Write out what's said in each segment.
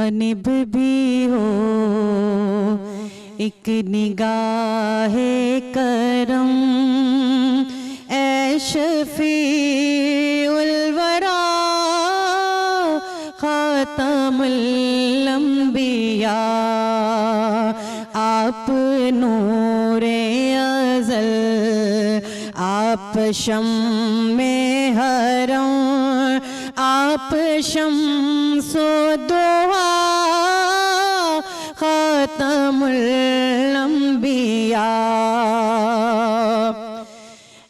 جانب بھی ہو ایک نگاہ کرم، اے شفیع الورا خاتم الانبیاء، آپ نور ازل، آپ شمع حرم، آپ شمس و ضحیٰ خاتم الانبیاء،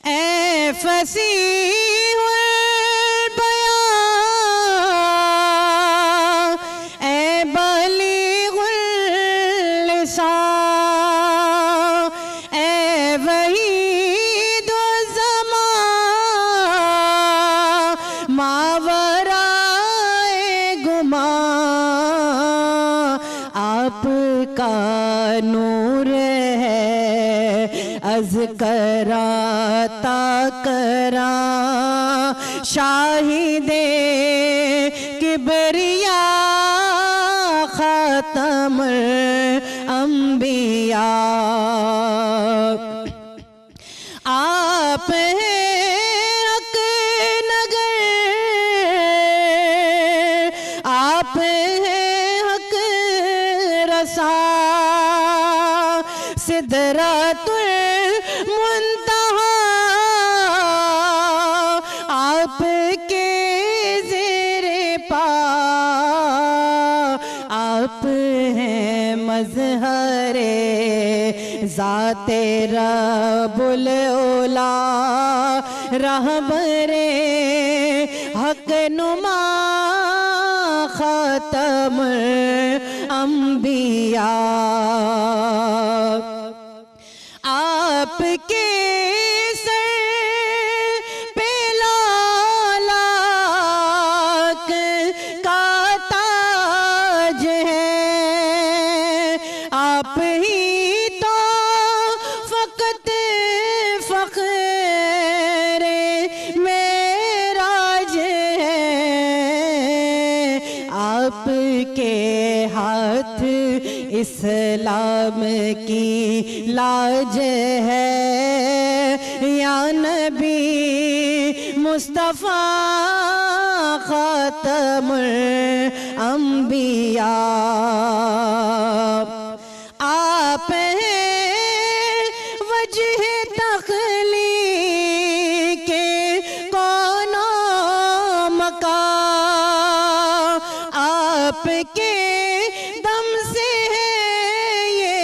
اے فصیح البیاں، اے بلیغ اللسان، اے وحید الزمان، ماورائے گمان، آپ کا نور ہے از کراں تا کراں، شاہد کبریاء خاتم الانبیاء، آپ ہیں حق نگر، آپ ہیں حق رسا، سدرۃ المنتہا، آپ کے زیر پا، آپ ہیں مظہر ذات رب العلا، رہبر حق نما خاتم الانبیاء، آپ کے سر پہ لالاک کا تاج ہے، آپ ہی تو فقط فخر معراج ہے، آپ کے ہاتھ اسلام کی لاج ہے، یا نبی مصطفیٰ خاتم الانبیاء، آپ ہیں وجہ تخلیق کون و مکان، آپ کے دم سے ہے یہ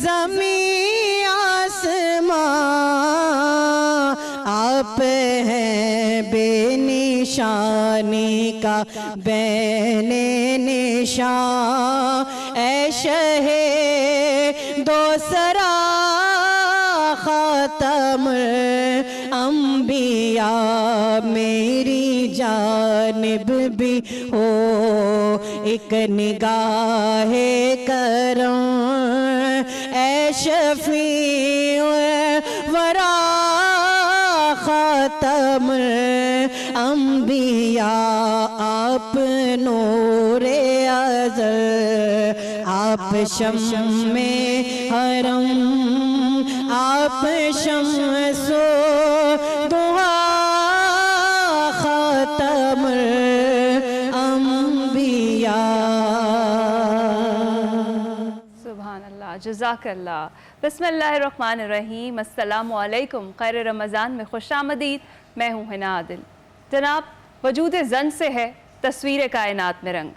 زمین آسمان، آپ ہیں بے نشانی کا بین نشان، اے شہ دوسرا خاتم الانبیاء، میری جانب بھی ہو ایک نگاہ کرم، اے شفیع ورا خاتم الانبیاء، آپ نور ازل، آپ شمع حرم، آپ شمس و ضحیٰ خاتم الانبیاء۔ سبحان اللہ، جزاک اللہ۔ بسم اللہ الرحمن الرحیم، السلام علیکم، خیر رمضان میں خوش آمدید۔ میں ہوں حنا عادل۔ جناب، وجود زن سے ہے تصویر کائنات میں رنگ۔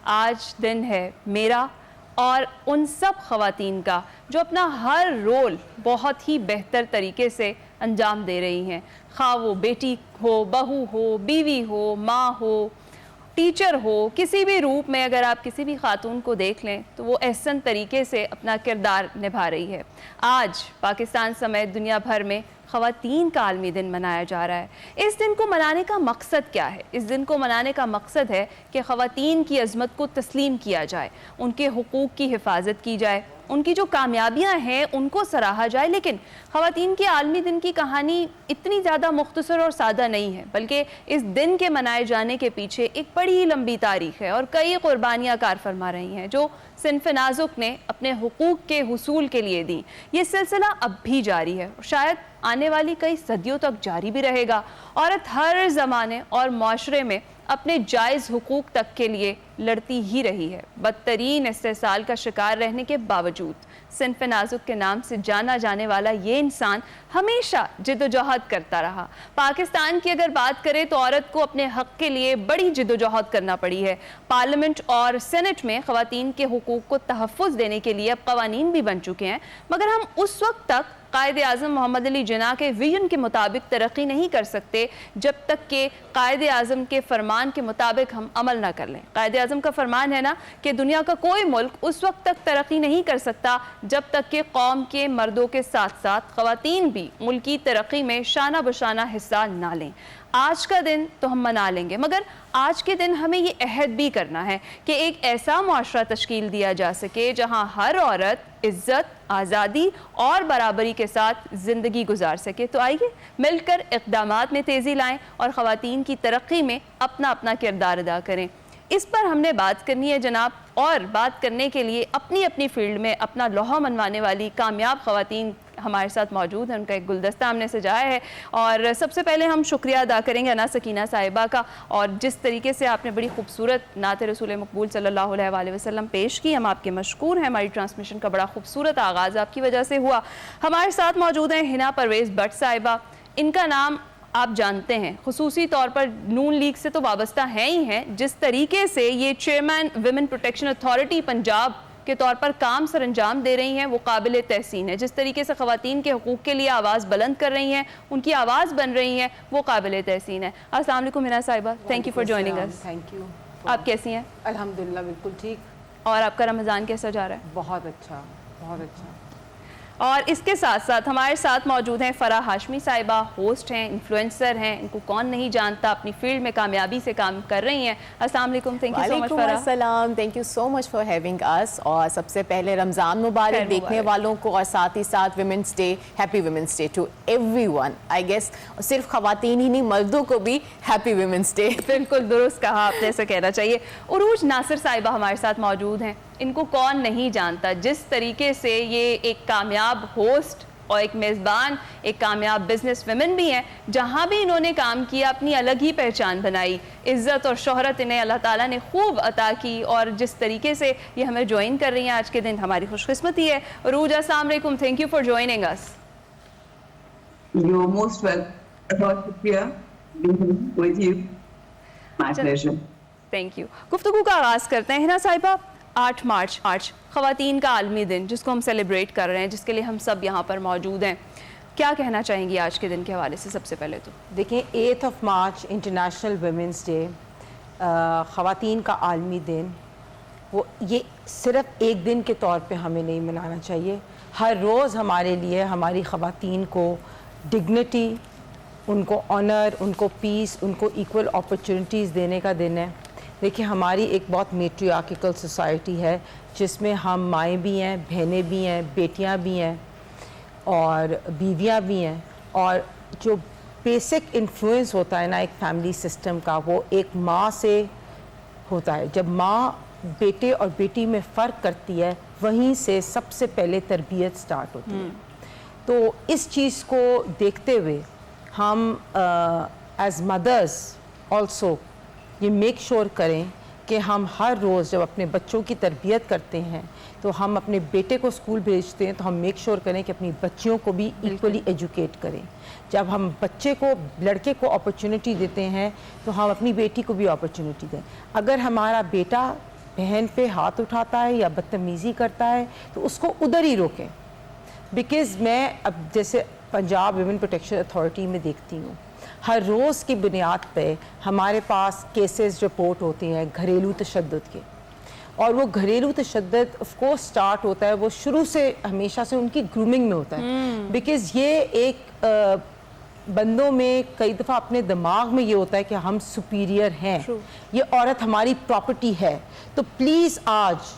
آج دن ہے میرا اور ان سب خواتین کا جو اپنا ہر رول بہت ہی بہتر طریقے سے انجام دے رہی ہیں، خواہ وہ بیٹی ہو، بہو ہو، بیوی ہو، ماں ہو، ٹیچر ہو، کسی بھی روپ میں اگر آپ کسی بھی خاتون کو دیکھ لیں تو وہ احسن طریقے سے اپنا کردار نبھا رہی ہے۔ آج پاکستان سمیت دنیا بھر میں خواتین کا عالمی دن منایا جا رہا ہے۔ اس دن کو منانے کا مقصد کیا ہے؟ اس دن کو منانے کا مقصد ہے کہ خواتین کی عظمت کو تسلیم کیا جائے، ان کے حقوق کی حفاظت کی جائے، ان کی جو کامیابیاں ہیں ان کو سراہا جائے. لیکن خواتین کے عالمی دن کی کہانی اتنی زیادہ مختصر اور سادہ نہیں ہے, بلکہ اس دن کے منائے جانے کے پیچھے ایک بڑی لمبی تاریخ ہے اور کئی قربانیاں کار فرما رہی ہیں جو صنف نازک نے اپنے حقوق کے حصول کے لیے دیں. یہ سلسلہ اب بھی جاری ہے اور شاید آنے والی کئی صدیوں تک جاری بھی رہے گا. عورت ہر زمانے اور معاشرے میں اپنے جائز حقوق تک کے لیے لڑتی ہی رہی ہے. بدترین استحصال کا شکار رہنے کے باوجود صنف نازک کے نام سے جانا جانے والا یہ انسان ہمیشہ جد و جہد کرتا رہا. پاکستان کی اگر بات کریں تو عورت کو اپنے حق کے لیے بڑی جد و جہد کرنا پڑی ہے. پارلیمنٹ اور سینٹ میں خواتین کے حقوق کو تحفظ دینے کے لیے اب قوانین بھی بن چکے ہیں, مگر ہم اس وقت تک قائد اعظم محمد علی جناح کے ویژن کے مطابق ترقی نہیں کر سکتے جب تک کہ قائد اعظم کے فرمان کے مطابق ہم عمل نہ کر لیں. قائد اعظم کا فرمان ہے نا کہ دنیا کا کوئی ملک اس وقت تک ترقی نہیں کر سکتا جب تک کہ قوم کے مردوں کے ساتھ ساتھ خواتین بھی ملکی ترقی میں شانہ بشانہ حصہ نہ لیں. آج کا دن تو ہم منا لیں گے, مگر آج کے دن ہمیں یہ عہد بھی کرنا ہے کہ ایک ایسا معاشرہ تشکیل دیا جا سکے جہاں ہر عورت عزت, آزادی اور برابری کے ساتھ زندگی گزار سکے. تو آئیے مل کر اقدامات میں تیزی لائیں اور خواتین کی ترقی میں اپنا اپنا کردار ادا کریں. اس پر ہم نے بات کرنی ہے جناب, اور بات کرنے کے لیے اپنی اپنی فیلڈ میں اپنا لوہا منوانے والی کامیاب خواتین ہمارے ساتھ موجود ہیں. ان کا ایک گلدستہ ہم نے سجایا ہے اور سب سے پہلے ہم شکریہ ادا کریں گے انا سکینہ صاحبہ کا, اور جس طریقے سے آپ نے بڑی خوبصورت نعت رسول مقبول صلی اللہ علیہ وآلہ وسلم پیش کی, ہم آپ کے مشکور ہیں. ہماری ٹرانسمیشن کا بڑا خوبصورت آغاز آپ کی وجہ سے ہوا. ہمارے ساتھ موجود ہیں ہنا پرویز بٹ صاحبہ. ان کا نام آپ جانتے ہیں, خصوصی طور پر نون لیگ سے تو وابستہ ہیں ہی ہیں. جس طریقے سے یہ chairman women protection authority Punjab کے طور پر کام سر انجام دے رہی ہیں وہ قابل تحسین ہے. جس طریقے سے خواتین کے حقوق کے لیے آواز بلند کر رہی ہیں, ان کی آواز بن رہی ہیں, وہ قابل تحسین ہے. السلام علیکم ہنا صاحبہ, thank you for joining us. Thank you. آپ کیسی ہیں؟ الحمدللہ بالکل ٹھیک. اور آپ کا رمضان کیسا جا رہا ہے؟ بہت اچھا, بہت اچھا. اور اس کے ساتھ ساتھ ہمارے ساتھ موجود ہیں فرح ہاشمی صاحبہ, ہوسٹ ہیں, انفلوئنسر ہیں, ان کو کون نہیں جانتا, اپنی فیلڈ میں کامیابی سے کام کر رہی ہیں. السلام علیکم, تھینک یو سو مچ فرح. وعلیکم السلام, thank you so much for having us. اور سب سے پہلے رمضان مبارک دیکھنے والوں کو, اور ساتھ ہی ساتھ women's day, happy women's day to everyone. I guess صرف خواتین ہی نہیں, مردوں کو بھی ہیپی ویمنس ڈے. بالکل درست کہا آپ نے, ایسا کہنا چاہیے. عروج ناصر صاحبہ ہمارے ساتھ موجود ہیں. ان کو کون نہیں جانتا, جس طریقے سے یہ ایک کامیاب ہوسٹ اور ایک میزبان, ایک کامیاب بزنس ویمن بھی ہیں. جہاں بھی انہوں نے کام کیا اپنی الگ ہی پہچان بنائی, عزت اور شہرت انہیں اللہ تعالیٰ نے خوب عطا کی. اور جس طریقے سے یہ ہمیں جوائن کر رہی ہیں آج کے دن, ہماری خوش قسمتی ہے. عروج السلام علیکم, thank you for joining us. You're most welcome. بہت شکریہ. With you. My pleasure. Thank you. گفتگو کا آغاز کرتے ہیں. ہنا صاحبہ, 8 مارچ خواتین کا عالمی دن جس کو ہم سیلیبریٹ کر رہے ہیں, جس کے لیے ہم سب یہاں پر موجود ہیں, کیا کہنا چاہیں گی آج کے دن کے حوالے سے؟ سب سے پہلے تو دیکھیں 8 مارچ انٹرنیشنل ویمنس ڈے, خواتین کا عالمی دن, وہ یہ صرف ایک دن کے طور پہ ہمیں نہیں منانا چاہیے. ہر روز ہمارے لیے ہماری خواتین کو ڈگنیٹی, ان کو آنر, ان کو پیس, ان کو ایکول اپرچونٹیز دینے کا دن ہے. دیکھیں ہماری ایک بہت میٹریارکل سوسائٹی ہے جس میں ہم مائیں بھی ہیں, بہنیں بھی ہیں, بیٹیاں بھی ہیں اور بیویاں بھی ہیں. اور جو بیسک انفلوئنس ہوتا ہے نا ایک فیملی سسٹم کا, وہ ایک ماں سے ہوتا ہے. جب ماں بیٹے اور بیٹی میں فرق کرتی ہے, وہیں سے سب سے پہلے تربیت سٹارٹ ہوتی ہے. تو اس چیز کو دیکھتے ہوئے ہم ایز مدرز آلسو یہ میک شور کریں کہ ہم ہر روز جب اپنے بچوں کی تربیت کرتے ہیں, تو ہم اپنے بیٹے کو اسکول بھیجتے ہیں تو ہم میک شور کریں کہ اپنی بچیوں کو بھی ایکولی ایجوکیٹ کریں. جب ہم بچے کو, لڑکے کو اپرچونٹی دیتے ہیں تو ہم اپنی بیٹی کو بھی اپرچونٹی دیں. اگر ہمارا بیٹا بہن پہ ہاتھ اٹھاتا ہے یا بدتمیزی کرتا ہے تو اس کو ادھر ہی روکیں. بیکاز میں اب جیسے پنجاب ویمن پروٹیکشن اتھارٹی میں دیکھتی ہوں, ہر روز کی بنیاد پہ ہمارے پاس کیسز رپورٹ ہوتے ہیں گھریلو تشدد کے. اور وہ گھریلو تشدد آف کورس سٹارٹ ہوتا ہے, وہ شروع سے ہمیشہ سے ان کی گرومنگ میں ہوتا ہے. بیکاز یہ ایک بندوں میں کئی دفعہ اپنے دماغ میں یہ ہوتا ہے کہ ہم سپیریئر ہیں, یہ عورت ہماری پراپرٹی ہے. تو پلیز آج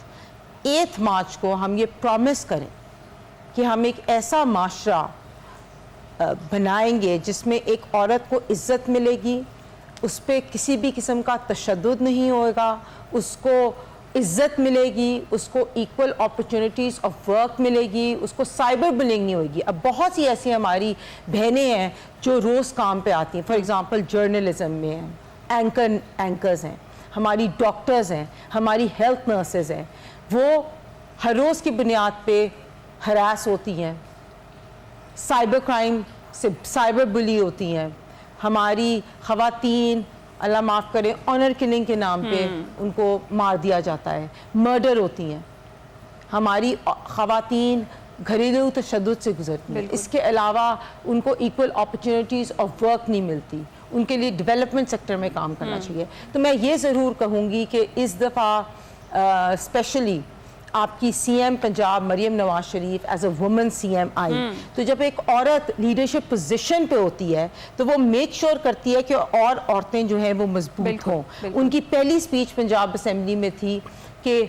8 مارچ کو ہم یہ پرومس کریں کہ ہم ایک ایسا معاشرہ بنائیں گے جس میں ایک عورت کو عزت ملے گی, اس پہ کسی بھی قسم کا تشدد نہیں ہوگا, اس کو عزت ملے گی, اس کو ایکول اپرچونٹیز آف ورک ملے گی, اس کو سائبر بلنگ نہیں ہوئے گی. اب بہت سی ایسی ہماری بہنیں ہیں جو روز کام پہ آتی ہیں, فار ایگزامپل جرنلزم میں ہیں, اینکرز ہیں, ہماری ڈاکٹرز ہیں, ہماری ہیلتھ نرسز ہیں, وہ ہر روز کی بنیاد پہ ہراس ہوتی ہیں, سائبر کرائم سے سائبر بلی ہوتی ہیں. ہماری خواتین اللہ معاف کرے آنر کلنگ کے نام پہ ان کو مار دیا جاتا ہے, مرڈر ہوتی ہیں. ہماری خواتین گھریلو تشدد سے گزرتی ہیں. اس کے علاوہ ان کو ایکول اپرچونٹیز آف ورک نہیں ملتی, ان کے لیے ڈیولپمنٹ سیکٹر میں کام کرنا چاہیے. تو میں یہ ضرور کہوں گی کہ اس دفعہ اسپیشلی آپ کی C M Punjab Maryam Nawaz Sharif as a woman C M I, تو جب ایک عورت لیڈرشپ پوزیشن پہ ہوتی ہے تو وہ میک شور کرتی ہے کہ اور عورتیں جو ہیں وہ مضبوط ہوں. ان کی پہلی سپیچ پنجاب اسمبلی میں تھی کہ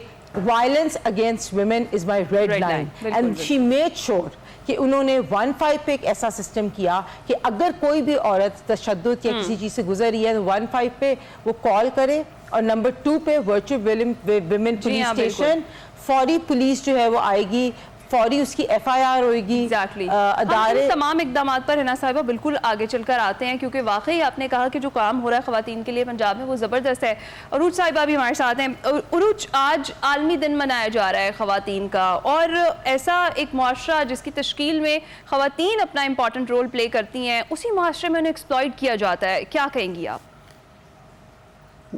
violence against women is my red line, and she made sure کہ انہوں نے 15 پہ ایک ایسا سسٹم کیا کہ اگر کوئی بھی عورت تشدد یا کسی چیز سے گزر رہی ہے تو 15 پہ وہ کال کرے, اور نمبر 2 پہ ورچوئل ویمن پولیس اسٹیشن, فوری پولیس جو ہے وہ آئے گی, فوری اس کی ایف آئی آر ہوئے گی. ادارے تمام اقدامات پر حنا صاحبہ بالکل آگے چل کر آتے ہیں, کیونکہ واقعی آپ نے کہا کہ جو کام ہو رہا ہے خواتین کے لیے پنجاب میں وہ زبردست ہے. عروج صاحبہ بھی ہمارے ساتھ ہیں. عروج, آج عالمی دن منایا جا رہا ہے خواتین کا, اور ایسا ایک معاشرہ جس کی تشکیل میں خواتین اپنا امپورٹنٹ رول پلے کرتی ہیں, اسی معاشرے میں انہیں ایکسپلائٹ کیا جاتا ہے. کیا کہیں گی آپ؟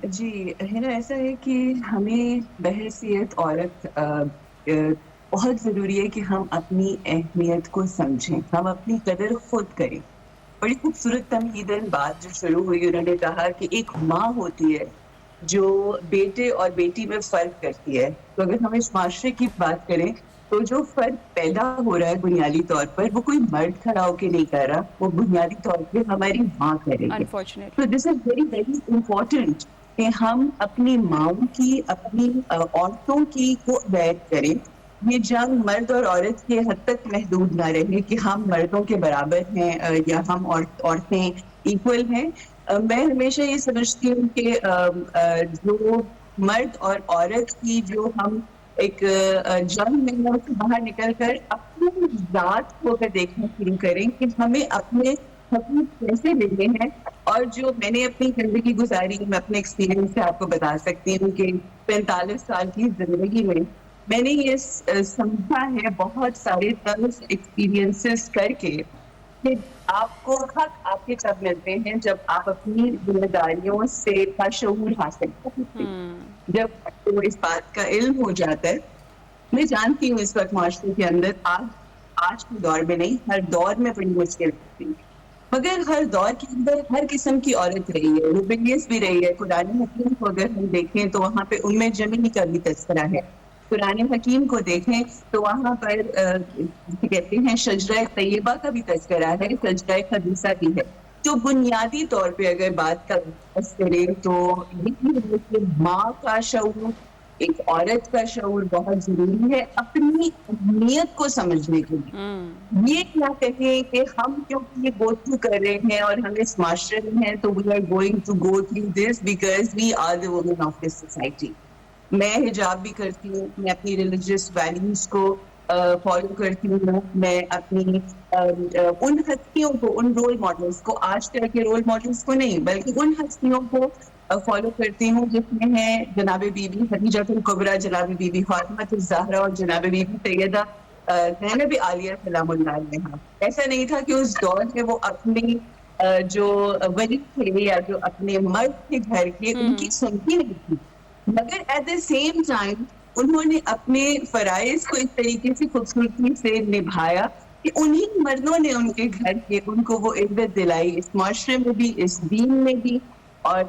جی ہنا, ایسا ہے کہ ہمیں بحیثیت عورت بہت ضروری ہے کہ ہم اپنی اہمیت کو سمجھیں, ہم اپنی قدر خود کریں. بڑی خوبصورت تمہیدن بات جو شروع ہوئی, انہوں نے کہا کہ ایک ماں ہوتی ہے جو بیٹے اور بیٹی میں فرق کرتی ہے. تو اگر ہم اس معاشرے کی بات کریں تو جو فرق پیدا ہو رہا ہے بنیادی طور پر وہ کوئی مرد کھڑا ہو کے نہیں کر رہا, وہ بنیادی طور پہ ہماری ماں کرے گی. تو دس از ویری ویری امپورٹنٹ کہ ہم اپنی ماؤں کی, اپنی عورتوں کی کو اویئر کریں. یہ جنگ مرد اور عورت کے حد تک محدود نہ رہے کہ ہم مردوں کے برابر ہیں یا ہم عورتیں ایکول ہیں. میں ہمیشہ یہ سمجھتی ہوں کہ جو مرد اور عورت کی جو ہم ایک جنگ میں ہیں, اس سے باہر نکل کر اپنی ذات کو اگر دیکھنا شروع کریں کہ ہمیں اپنے حقوق کیسے ملے ہیں. اور جو میں نے اپنی زندگی گزاری, میں اپنے ایکسپیرینس سے آپ کو بتا سکتی ہوں کہ 45 سال کی زندگی میں میں نے یہ سمجھا ہے بہت سارے طرز ایکسپیرینسز کر کے کہ آپ کو حق آپ کے کب ملتے ہیں جب آپ اپنی ذمہ داریوں سے کا شعور حاصل کرتے ہیں, جب آپ کو اس بات کا علم ہو جاتا ہے. میں جانتی ہوں اس وقت معاشرے کے اندر آج کے دور میں نہیں, ہر دور میں بڑی مشکل ہوتی ہے, مگر ہر دور کے اندر ہر قسم کی عورت رہی ہے, ریبیلیس بھی رہی ہے. قرآن حکیم کو اگر ہم دیکھیں تو وہاں پہ ام جمیل کا بھی تذکرہ ہے. قرآن حکیم کو دیکھیں تو وہاں پر کہتے ہیں شجرہ طیبہ کا بھی تذکرہ ہے, شجرہ خبیثہ بھی ہے. تو بنیادی طور پہ اگر بات کریں تو یہ ماں کا شعور, ایک عورت کا شعور بہت ضروری ہے اپنی اہمیت کو سمجھنے کے لیے. یہ کیا کہیں کہ ہم کیونکہ یہ گو تھرو کر رہے ہیں اور ہم اس معاشرے میں ہیں تو we are going to go through this because we are the women of this society. میں حجاب بھی کرتی ہوں, میں اپنی ریلیجیس ویلیوز کو فالو کرتی ہوں, میں اپنی ان ہستیوں کو, ان رول ماڈلس کو, آج کل کے رول ماڈلس کو نہیں بلکہ ان ہستیوں کو فالو کرتی ہوں جس میں ہیں جناب بی بی خدیجہ الکبریٰ, جناب بی بی فاطمہ الزہرا اور جناب بی بی سیدہ زینب عالیہ سلام اللہ علیہا. ایسا نہیں تھا کہ اس دور میں وہ اپنی جو ولی تھے یا جو اپنے مرد تھے گھر کے ان کی سنتی نہیں تھی, مگر ایٹ دا سیم ٹائم انہوں نے اپنے فرائض کو اس طریقے سے خوبصورتی سے نبھایا کہ انہی مردوں نے ان کے گھر کے ان کو وہ عزت دلائی, اس معاشرے میں بھی, اس دین میں بھی, اور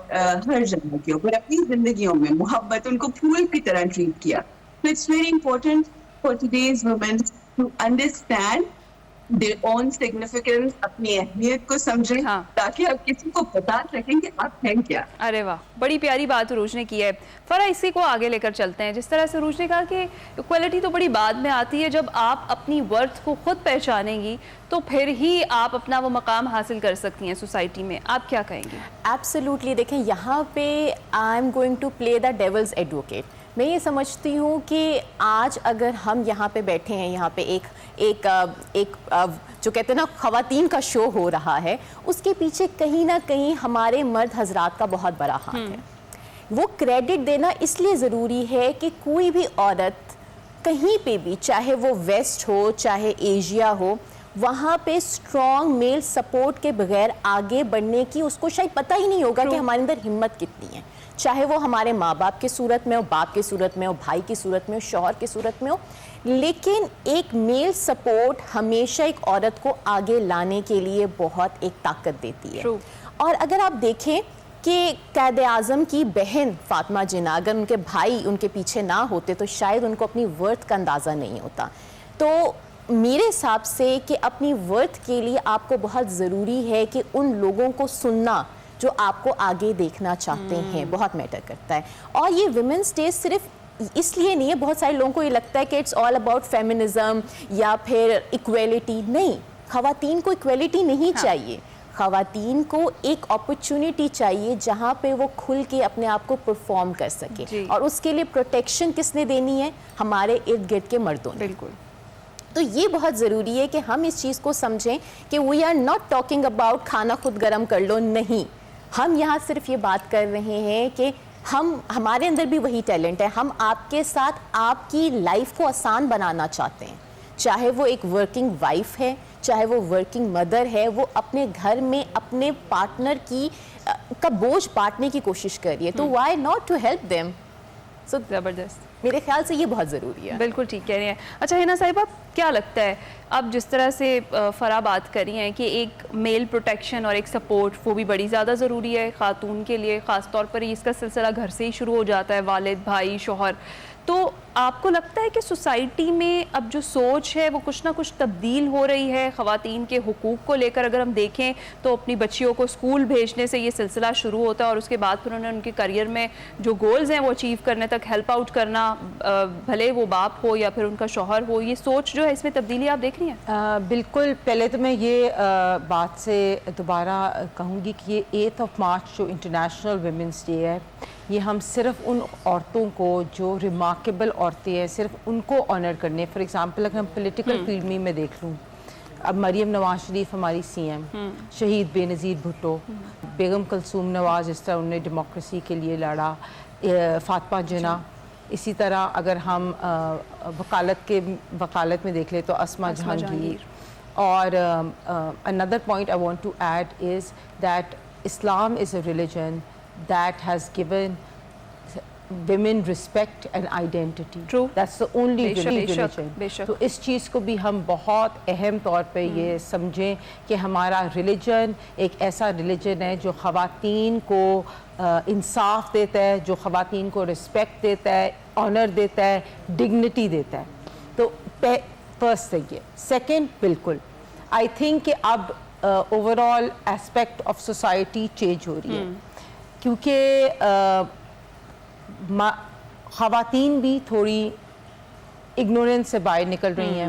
ہر جگہ کے اوپر اپنی زندگیوں میں محبت, ان کو پھول کی طرح ٹریٹ کیا. So it's very important for today's women to understand their own significance, اپنی اہمیت کو سمجھیں ہاں. تاکہ آپ کسی کو بتا سکیں کہ آپ ہیں کیا. ارے واہ، بڑی پیاری بات عروج نے کی ہے. فرح اسی کو آگے لے کر چلتے ہیں. جس طرح سے عروج نے کہا کہ ایکویلٹی تو بڑی بعد میں آتی ہے، جب آپ اپنی ورتھ کو خود پہچانیں گی تو پھر ہی آپ اپنا وہ مقام حاصل کر سکتی ہیں سوسائٹی میں. آپ کیا کہیں گی؟ ایبسلیوٹلی. دیکھیں یہاں پہ I am going to play the devil's advocate. میں یہ سمجھتی ہوں کہ آج اگر ہم یہاں پہ بیٹھے ہیں، یہاں پہ ایک جو کہتے ہیں نا خواتین کا شو ہو رہا ہے، اس کے پیچھے کہیں نہ کہیں ہمارے مرد حضرات کا بہت بڑا ہاتھ ہے. وہ کریڈٹ دینا اس لیے ضروری ہے کہ کوئی بھی عورت کہیں پہ بھی، چاہے وہ ویسٹ ہو چاہے ایشیا ہو، وہاں پہ اسٹرانگ میل سپورٹ کے بغیر آگے بڑھنے کی اس کو شاید پتہ ہی نہیں ہوگا کہ ہمارے اندر ہمت کتنی ہے. چاہے وہ ہمارے ماں باپ کی صورت میں ہو، باپ کی صورت میں ہو، بھائی کی صورت میں ہو، شوہر کی صورت میں ہو. لیکن ایک میل سپورٹ ہمیشہ ایک عورت کو آگے لانے کے لیے بہت ایک طاقت دیتی ہے. اور اگر آپ دیکھیں کہ قائد اعظم کی بہن فاطمہ جناح، اگر ان کے بھائی ان کے پیچھے نہ ہوتے تو شاید ان کو اپنی ورتھ کا اندازہ نہیں ہوتا. تو میرے حساب سے کہ اپنی ورتھ کے لیے آپ کو بہت ضروری ہے کہ ان لوگوں کو سننا جو آپ کو آگے دیکھنا چاہتے ہیں، بہت میٹر کرتا ہے. اور یہ ویمنس ڈے صرف اس لیے نہیں ہے، بہت سارے لوگوں کو یہ لگتا ہے کہ اٹس آل اباؤٹ فیمنزم یا پھر ایکویلٹی. نہیں، خواتین کو ایکویلٹی نہیں چاہیے. خواتین کو ایک اپرچونٹی چاہیے جہاں پہ وہ کھل کے اپنے آپ کو پرفارم کر سکے. اور اس کے لیے پروٹیکشن کس نے دینی ہے؟ ہمارے ارد گرد کے مردوں نے. بالکل. تو یہ بہت ضروری ہے کہ ہم اس چیز کو سمجھیں کہ we are not talking about کھانا خود گرم کر لو. نہیں، ہم یہاں صرف یہ بات کر رہے ہیں کہ ہمارے اندر بھی وہی ٹیلنٹ ہے. ہم آپ کے ساتھ آپ کی لائف کو آسان بنانا چاہتے ہیں. چاہے وہ ایک ورکنگ وائف ہے، چاہے وہ ورکنگ مدر ہے، وہ اپنے گھر میں اپنے پارٹنر کا بوجھ بانٹنے کی کوشش کر رہی ہے. تو why not to help them? So زبردست. میرے خیال سے یہ بہت ضروری ہے. بالکل ٹھیک کہہ رہی ہیں. اچھا ہنا صاحبہ، کیا لگتا ہے اب جس طرح سے فرح بات کر رہی ہیں کہ ایک میل پروٹیکشن اور ایک سپورٹ وہ بھی بڑی زیادہ ضروری ہے خاتون کے لیے، خاص طور پر اس کا سلسلہ گھر سے ہی شروع ہو جاتا ہے، والد، بھائی، شوہر. تو آپ کو لگتا ہے کہ سوسائٹی میں اب جو سوچ ہے وہ کچھ نہ کچھ تبدیل ہو رہی ہے خواتین کے حقوق کو لے کر؟ اگر ہم دیکھیں تو اپنی بچیوں کو اسکول بھیجنے سے یہ سلسلہ شروع ہوتا ہے اور اس کے بعد پھر انہیں ان کے کریئر میں جو گولز ہیں وہ اچیو کرنے تک ہیلپ آؤٹ کرنا، بھلے وہ باپ ہو یا پھر ان کا شوہر ہو. یہ سوچ جو ہے اس میں تبدیلی آپ دیکھ رہی ہیں؟ بالکل. پہلے تو میں یہ بات سے دوبارہ کہوں گی کہ یہ 8 مارچ جو انٹرنیشنل ویمنس ڈے ہے، یہ ہم صرف ان عورتوں کو جو ریمارکیبل عورتیں ہیں صرف ان کو آنر کرنے. فار ایگزامپل اگر ہم پولیٹیکل فیلڈ میں دیکھ لوں، اب مریم نواز شریف ہماری سی ایم، شہید بے نظیر بھٹو، بیگم کلثوم نواز جس طرح انہوں نے ڈیموکریسی کے لیے لڑا، فاطمہ جناح. اسی طرح اگر ہم وکالت میں دیکھ لیں تو اسما جہانگیر. اور another point I want to add is that Islam is a religion that has given women respect and identity. True. That's the only religion. تو اس چیز کو بھی ہم بہت اہم طور پہ یہ سمجھیں کہ ہمارا ریلیجن ایک ایسا ریلیجن ہے جو خواتین کو انصاف دیتا ہے، جو خواتین کو رسپیکٹ دیتا ہے، آنر دیتا ہے، ڈگنیٹی دیتا ہے. تو فرسٹ تھنگ یہ. سیکنڈ، بالکل آئی تھنک کہ اب overall aspect of society change ہو رہی ہے، کیونکہ خواتین بھی تھوڑی اگنورینس سے باہر نکل رہی ہیں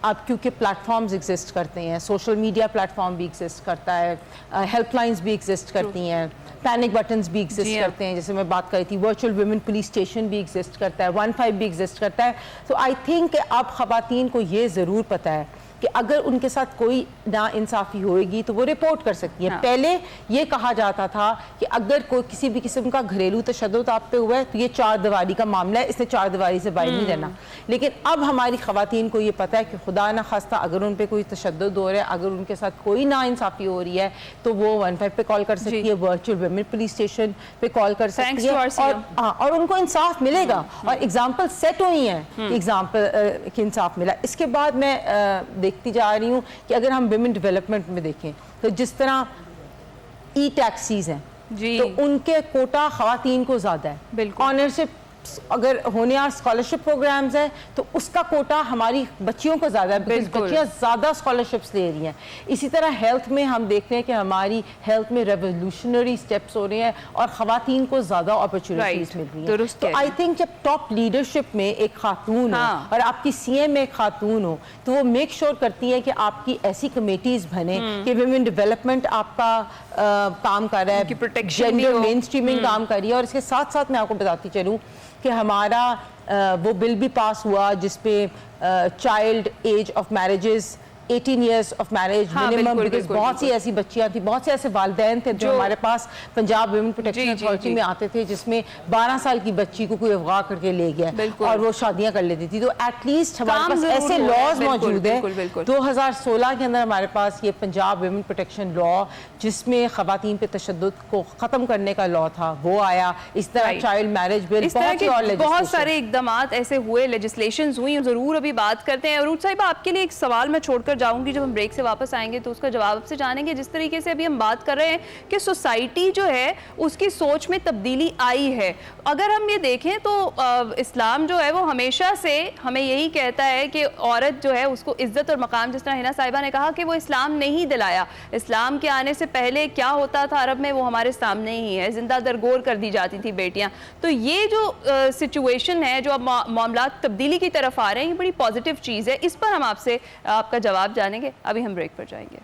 اب، کیونکہ پلیٹ فارمز ایگزسٹ کرتے ہیں، سوشل میڈیا پلیٹ فارم بھی ایگزسٹ کرتا ہے، ہیلپ لائنز بھی ایگزسٹ کرتی ہیں، پینک بٹنز بھی ایگزسٹ کرتے ہیں، جیسے میں بات کر رہی تھی ورچوئل ویمن پولیس اسٹیشن بھی ایگزسٹ کرتا ہے، 15 بھی ایگزسٹ کرتا ہے. تو آئی تھنک کہ اب خواتین کو یہ ضرور پتہ ہے کہ اگر ان کے ساتھ کوئی ناانصافی ہوئے گی تو وہ رپورٹ کر سکتی ہیں. پہلے یہ کہا جاتا تھا کہ اگر کوئی کسی بھی قسم کا گھریلو تشدد آپ پہ ہوا ہے تو یہ 4 دیواری کا معاملہ ہے، اس نے 4 دیواری سے باہر نہیں رہنا. لیکن اب ہماری خواتین کو یہ پتہ ہے کہ خدا نہ خواستہ اگر ان پہ کوئی تشدد ہو رہا ہے، اگر ان کے ساتھ کوئی ناانصافی ہو رہی ہے تو وہ 15 پہ کال کر سکتی ہے، ورچوئل ویمن پولیس اسٹیشن پہ کال کر سکتی ہے، اور ان کو انصاف ملے گا. اور ایگزامپل سیٹ ہوئی ہیں، ایگزامپل کہ انصاف ملا. اس کے بعد میں دیکھتی جا رہی ہوں کہ اگر ہم ویمن ڈیولپمنٹ میں دیکھیں تو جس طرح ای ٹیکسیز ہیں تو ان کے کوٹا خواتین کو زیادہ ہے، آنرشپ اگر ہونے اور اسکالرشپ پروگرامز ہیں تو اس کا کوٹا ہماری بچیوں کو زیادہ ہے، because بچیاں زیادہ اسکالرشپس لے رہی ہیں. اسی طرح ہیلتھ میں ہم دیکھتے ہیں کہ ہماری ہیلتھ میں ریولیوشنری اسٹیپس ہو رہے ہیں اور خواتین کو زیادہ اپرچونیٹیز مل رہی ہیں. تو آئی تھنک جب ٹاپ لیڈرشپ میں ایک خاتون ہو اور آپ کی سی ایم ایک خاتون ہو تو وہ میک شور کرتی ہے کہ آپ کی ایسی کمیٹیز بنے کہ ویمن ڈیولپمنٹ آپ کا کام کر رہا ہے، جینڈر مین اسٹریمنگ کام کر رہی ہے. اور اس کے ساتھ ساتھ میں آپ کو بتاتی چلوں کہ ہمارا وہ بل بھی پاس ہوا جس پہ child age of marriages 18 years of marriage minimum, because بہت سی ایسی بچیاں تھیں، بہت سے ایسے والدین تھے جو ہمارے پاس پنجاب ویمن پروٹیکشن اتھارٹی میں آتے تھے جس میں 12 سال کی بچی کو کوئی اغوا کر کے لے گیا اور وہ شادیاں کر لیتی تھی. تو ایٹ لیسٹ ہمارے پاس ایسے لاز موجود ہیں. 2016 کے اندر ہمارے پاس یہ پنجاب ویمن پروٹیکشن لا جس میں خواتین پہ تشدد کو ختم کرنے کا لا تھا وہ آیا. اس طرح چائلڈ میرج بل، بہت سارے اقدامات ایسے ہوئے، لیجسلیشنز ہوئی، ضرور ابھی بات کرتے ہیں. عروج صاحبہ آپ کے لیے ایک سوال میں چھوڑ کر جاؤں گی، جب ہم بریک سے واپس آئیں گے تو اس کا جواب آپ سے جانیں گے. جس طریقے سے ابھی ہم بات کر رہے ہیں کہ سوسائٹی جو ہے اس کی سوچ میں تبدیلی آئی ہے. اگر ہم یہ دیکھیں تو اسلام جو ہے وہ ہمیشہ سے ہمیں یہی کہتا ہے کہ عورت جو ہے اس کو عزت اور مقام، جس طرح حنا صاحبہ نے کہا کہ وہ اسلام نہیں دلایا. اسلام کے آنے سے پہلے کیا ہوتا تھا عرب میں وہ ہمارے سامنے ہی ہے، زندہ درگور کر دی جاتی تھی بیٹیاں. تو یہ جو سچویشن ہے، جو اب معاملات تبدیلی کی طرف آ رہے ہیں، یہ بڑی پازیٹیو چیز ہے. اس پر ہم آپ سے آپ کا جواب جانیں گے. ابھی ہم بریک پر جائیں گے.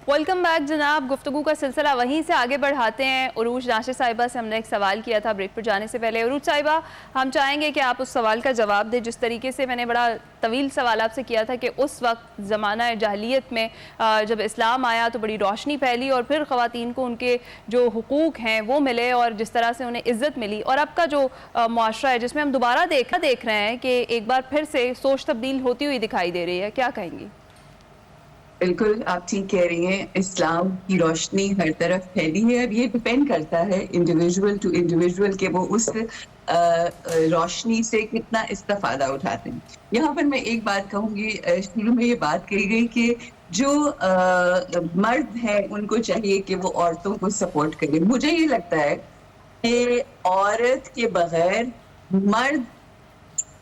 ویلکم بیک جناب. گفتگو کا سلسلہ وہیں سے آگے بڑھاتے ہیں. عروج ناشر صاحبہ سے ہم نے ایک سوال کیا تھا بریک پر جانے سے پہلے. عروج صاحبہ، ہم چاہیں گے کہ آپ اس سوال کا جواب دیں جس طریقے سے میں نے بڑا طویل سوال آپ سے کیا تھا کہ اس وقت زمانہ جاہلیت میں جب اسلام آیا تو بڑی روشنی پھیلی اور پھر خواتین کو ان کے جو حقوق ہیں وہ ملے اور جس طرح سے انہیں عزت ملی. اور اب کا جو معاشرہ ہے جس میں ہم دوبارہ دیکھ رہے ہیں کہ ایک بار پھر سے سوچ تبدیل ہوتی ہوئی دکھائی دے رہی ہے، کیا کہیں گی؟ بالکل آپ ٹھیک کہہ رہی ہیں، اسلام کی روشنی ہر طرف پھیلی ہے. اب یہ ڈپینڈ کرتا ہے انڈیویژول ٹو انڈیویژول کہ وہ اس روشنی سے کتنا استفادہ اٹھاتے ہیں. یہاں پر میں ایک بات کہوں گی، شروع میں یہ بات کہی گئی کہ جو مرد ہیں ان کو چاہیے کہ وہ عورتوں کو سپورٹ کرے. مجھے یہ لگتا ہے کہ عورت کے بغیر مرد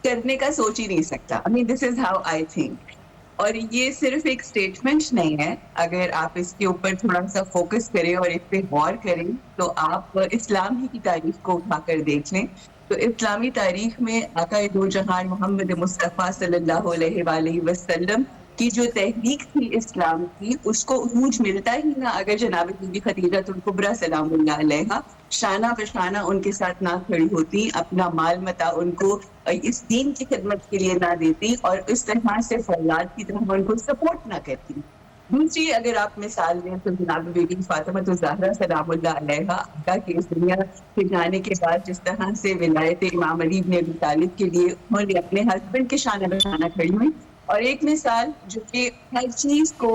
کرنے کا سوچ ہی نہیں سکتا. I mean, this is how I think. اور یہ صرف ایک سٹیٹمنٹ نہیں ہے. اگر آپ اس کے اوپر تھوڑا سا فوکس کریں اور اس پہ غور کریں تو آپ اسلام ہی کی تاریخ کو اٹھا کر دیکھ لیں تو اسلامی تاریخ میں آقا دو جہان محمد مصطفیٰ صلی اللہ علیہ وآلہ وسلم کی جو تحریک تھی اسلام کی، اس کو عروج ملتا ہی نہ اگر جناب بی بی خدیجہ الکبریٰ سلام اللہ علیہا شانہ بشانہ ان کے ساتھ نہ کھڑی ہوتی، اپنا مال متاع ان کو اس دین کی خدمت کے لیے نہ دیتی اور اس طرح سے فولاد کی طرح ان کو سپورٹ نہ کرتی. دوسری اگر آپ مثال لیں تو جناب بی بی فاطمہ الزہرا سلام اللہ علیہا آقا کے اس دنیا سے جانے کے بعد جس طرح سے ولایت امام علی بن ابی طالب کے لیے انہوں نے اپنے ہسبینڈ کے شانہ بشانہ کھڑی ہوئی. اور ایک مثال جو کہ ہر چیز کو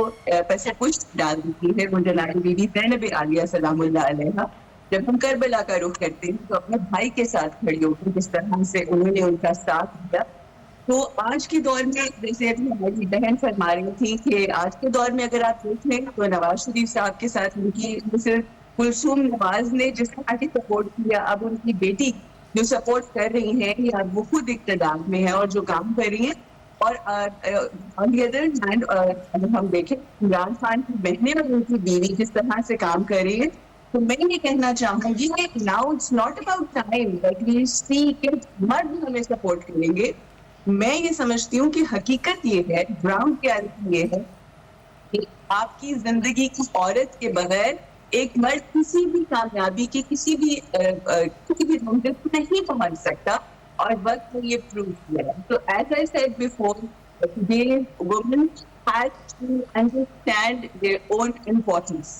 پس پشت ڈال دیتی ہے وہ جناب بی بی زینب عالیہ سلام اللہ علیہا. جب ہم کربلا کا رخ کرتے ہیں تو اپنے بھائی کے ساتھ کھڑی ہوتی جس طرح سے انہوں نے ان کا ساتھ دیا. تو آج کے دور میں جیسے ابھی ہماری بہن فرما رہی تھی کہ آج کے دور میں اگر آپ دیکھیں تو نواز شریف صاحب کے ساتھ ان کی کلثوم نواز نے جس طرح کی سپورٹ کیا، اب ان کی بیٹی جو سپورٹ کر رہی ہیں یا وہ خود اقتدار میں ہے اور جو کام کر رہی ہیں. اور آن دی ادر ہینڈ اگر ہم دیکھیں عمران خان کی بہنیں اور ان کی بیوی جس طرح سے کام کر رہی ہے تو میں یہ کہنا چاہوں گی کہ now it's not about time that we see کہ مرد ہمیں سپورٹ کریں گے. میں یہ سمجھتی ہوں کہ حقیقت یہ ہے، گراؤنڈ ریالٹی یہ ہے کہ آپ کی زندگی کی عورت کے بغیر ایک مرد کسی بھی کامیابی کی کسی بھی منزل کو نہیں پہنچ سکتا اور وقت نے یہ پروو کیا ہے. تو as I said before today's women has to understand their own importance.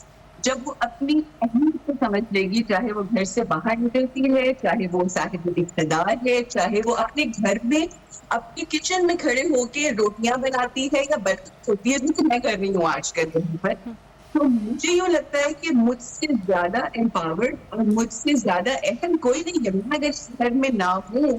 جب وہ اپنی اہمیت کو سمجھ لے گی، چاہے وہ گھر سے باہر نکلتی ہے، چاہے وہ صاحب اقتدار ہے، چاہے وہ اپنے گھر میں اپنے کچن میں کھڑے ہو کے روٹیاں بناتی ہے یا برتن ہوتی ہے جو میں کر رہی ہوں آج کل دن پر، تو مجھے یوں لگتا ہے کہ مجھ سے زیادہ امپاورڈ اور مجھ سے زیادہ اہم کوئی نہیں ہے. میں اگر گھر میں نہ ہوں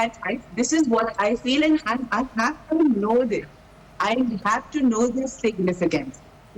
And this is what I feel, and I have to know this. I have to know this significance.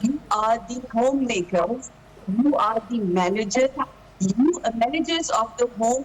you are the homemakers, you are the managers of the home.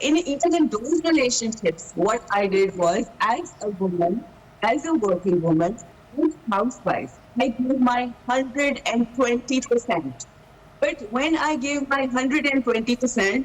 even in those relationships, what I did was, as a woman, as a working woman, as a housewife, I gave my 120%. But when I gave my 120%,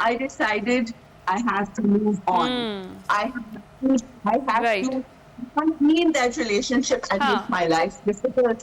I decided I have to move on. I have to continue that relationship and make my life difficult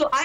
So I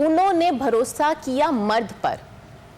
انہوں نے بھروسہ کیا مرد پر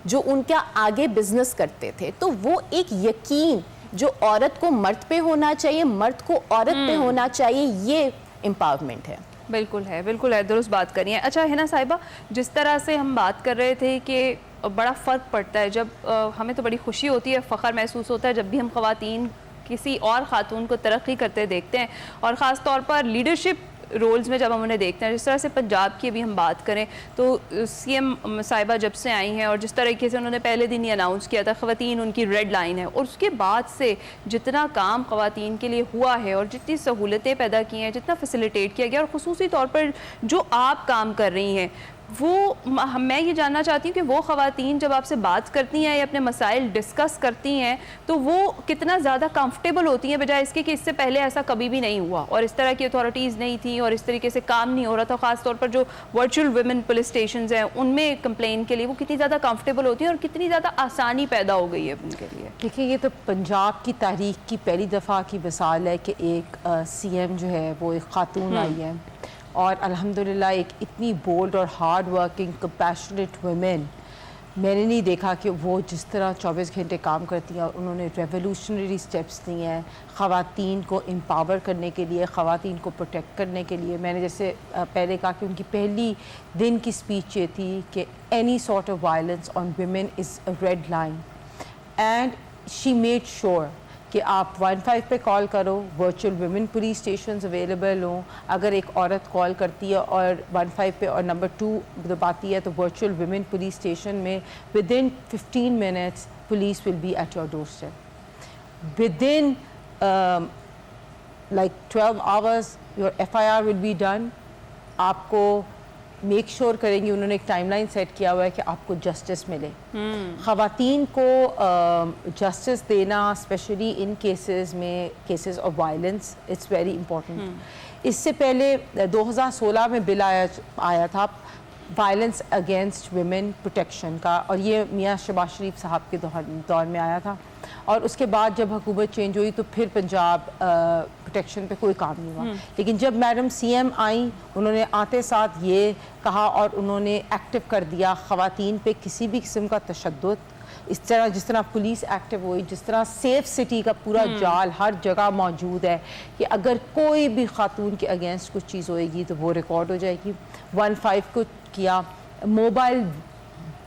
جو ان کا آگے business کرتے تھے. تو وہ ایک یقین جو عورت کو مرد پہ ہونا چاہیے, مرد کو عورت پہ ہونا چاہیے, یہ امپاورمنٹ ہے. بالکل ہے, درست بات کری ہے. اچھا حنا صاحبہ, جس طرح سے ہم بات کر رہے تھے کہ بڑا فرق پڑتا ہے, جب ہمیں تو بڑی خوشی ہوتی ہے, فخر محسوس ہوتا ہے جب بھی ہم خواتین کسی اور خاتون کو ترقی کرتے دیکھتے ہیں, اور خاص طور پر لیڈرشپ رولز میں جب ہم انہیں دیکھتے ہیں. جس طرح سے پنجاب کی ابھی ہم بات کریں تو سی ایم صاحبہ جب سے آئی ہیں, اور جس طریقے سے انہوں نے پہلے دن ہی اناؤنس کیا تھا خواتین ان کی ریڈ لائن ہے, اور اس کے بعد سے جتنا کام خواتین کے لیے ہوا ہے اور جتنی سہولتیں پیدا کی ہیں, جتنا فیسیلیٹیٹ کیا گیا, اور خصوصی طور پر جو آپ کام کر رہی ہیں, وہ میں یہ جاننا چاہتی ہوں کہ وہ خواتین جب آپ سے بات کرتی ہیں یا اپنے مسائل ڈسکس کرتی ہیں تو وہ کتنا زیادہ کمفرٹیبل ہوتی ہیں, بجائے اس کے کہ اس سے پہلے ایسا کبھی بھی نہیں ہوا اور اس طرح کی اتھارٹیز نہیں تھیں اور اس طریقے سے کام نہیں ہو رہا تھا. خاص طور پر جو ورچوئل ویمن پولیس اسٹیشنز ہیں ان میں کمپلین کے لیے وہ کتنی زیادہ کمفرٹیبل ہوتی ہیں اور کتنی زیادہ آسانی پیدا ہو گئی ہے ان کے لیے. دیکھیں, یہ تو پنجاب کی تاریخ کی پہلی دفعہ کی مثال ہے کہ ایک سی ایم جو ہے وہ ایک خاتون آئی ہے, اور الحمدللہ ایک اتنی بولڈ اور ہارڈ ورکنگ کمپیشنیٹ ویمن میں نے نہیں دیکھا کہ وہ جس طرح 24 گھنٹے کام کرتی ہیں, اور انہوں نے ریولیوشنری سٹیپس دی ہیں خواتین کو امپاور کرنے کے لیے, خواتین کو پروٹیکٹ کرنے کے لیے. میں نے جیسے پہلے کہا کہ ان کی پہلی دن کی اسپیچ یہ تھی کہ any sort of violence on women is a red line, and she made sure کہ آپ 15 پہ کال کرو, virtual women police stations available ہوں. اگر ایک عورت کال کرتی ہے اور 15 پہ اور نمبر 2 دباتی ہے تو ورچوئل ویمن پولیس اسٹیشن میں within 15 minutes police will be at your doorstep. Within like 12 hours your FIR will be done. آپ کو میک شور کریں گی, انہوں نے ایک ٹائم لائن سیٹ کیا ہوا ہے کہ آپ کو جسٹس ملے. خواتین کو جسٹس دینا اسپیشلی ان کیسز میں, cases of violence, it's very important. اس سے پہلے 2016 میں بل آیا تھا وائلنس اگینسٹ ویمن پروٹیکشن کا, اور یہ میاں شہباز شریف صاحب کے دور میں آیا تھا, اور اس کے بعد جب حکومت چینج ہوئی تو پھر پنجاب پروٹیکشن پہ کوئی کام نہیں ہوا. لیکن جب میڈم سی ایم آئیں, انہوں نے آتے ساتھ یہ کہا اور انہوں نے ایکٹیو کر دیا خواتین پہ کسی بھی قسم کا تشدد, اس طرح جس طرح پولیس ایکٹیو ہوئی, جس طرح سیف سٹی کا پورا جال ہر جگہ موجود ہے کہ اگر کوئی بھی خاتون کے اگینسٹ کچھ چیز ہوئے گی تو وہ ریکارڈ ہو جائے گی. 15 کو کیا, موبائل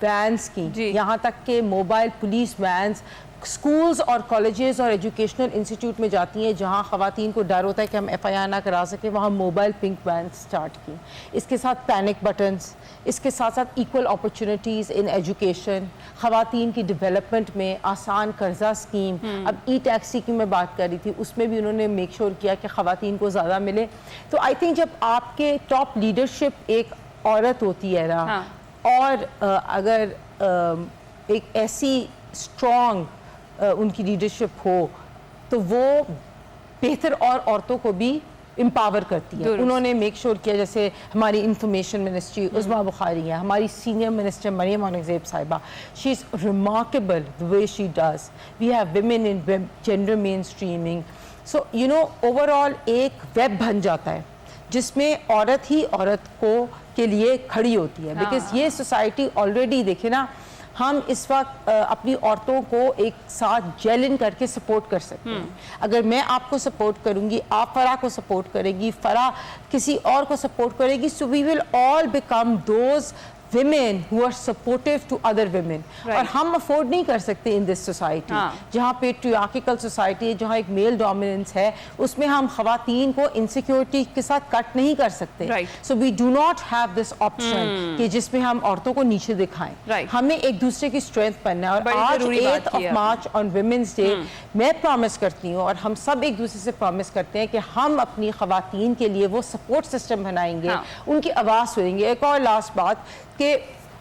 وینز کی, یہاں تک کہ موبائل پولیس وینز اسکولز اور کالجز اور ایجوکیشنل انسٹیٹیوٹ میں جاتی ہیں جہاں خواتین کو ڈر ہوتا ہے کہ ہم FIR نہ کرا سکیں, وہاں موبائل پنک وینز سٹارٹ کی. اس کے ساتھ پینک بٹنز, اس کے ساتھ ساتھ ایکول اپرچونیٹیز ان ایجوکیشن, خواتین کی ڈیولپمنٹ میں آسان قرضہ اسکیم. اب ای ٹیکسی کی میں بات کر رہی تھی, اس میں بھی انہوں نے میک شور کیا کہ خواتین کو زیادہ ملے. تو آئی تھنک جب آپ کے ٹاپ لیڈرشپ ایک عورت ہوتی ہے نا, اور اگر ایک ایسی اسٹرانگ ان کی لیڈرشپ ہو تو وہ بہتر اور عورتوں کو بھی امپاور کرتی ہے. انہوں نے میک شور کیا, جیسے ہماری انفارمیشن منسٹری عظمیٰ بخاری ہیں, ہماری senior minister Maryam Aurangzeb sahiba, she is remarkable the way she does. We have women in gender mainstreaming. So you know overall ایک ویب بن جاتا ہے جس میں عورت ہی عورت کو کے لیے کھڑی ہوتی ہے. بیکاز یہ سوسائٹی آلریڈی دیکھے نا, ہم اس وقت اپنی عورتوں کو ایک ساتھ جیلن کر کے سپورٹ کر سکتے ہیں. اگر میں آپ کو سپورٹ کروں گی, آپ فرح کو سپورٹ کرے گی, فرح کسی اور کو سپورٹ کرے گی, so we will all become those women who are supportive to other women. اور ہم افورڈ نہیں کر سکتے in this society جہاں patriarchal society ہے, جہاں ایک میل ڈومیننس ہے, اس میں ہم خواتین کو انسیکیورٹی کے ساتھ کٹ نہیں کر سکتے. so we do not have this option کہ جس میں ہم عورتوں کو نیچے دکھائیں. ہمیں ایک دوسرے کی اسٹرینتھ بننا ہے. اور آج 8 مارچ on Women's Day میں پرومس کرتی ہوں, اور ہم سب ایک دوسرے سے پرومس کرتے ہیں کہ ہم اپنی خواتین کے لیے وہ سپورٹ سسٹم بنائیں گے, ان کی آواز سنیں گے. ایک اور لاسٹ بات کہ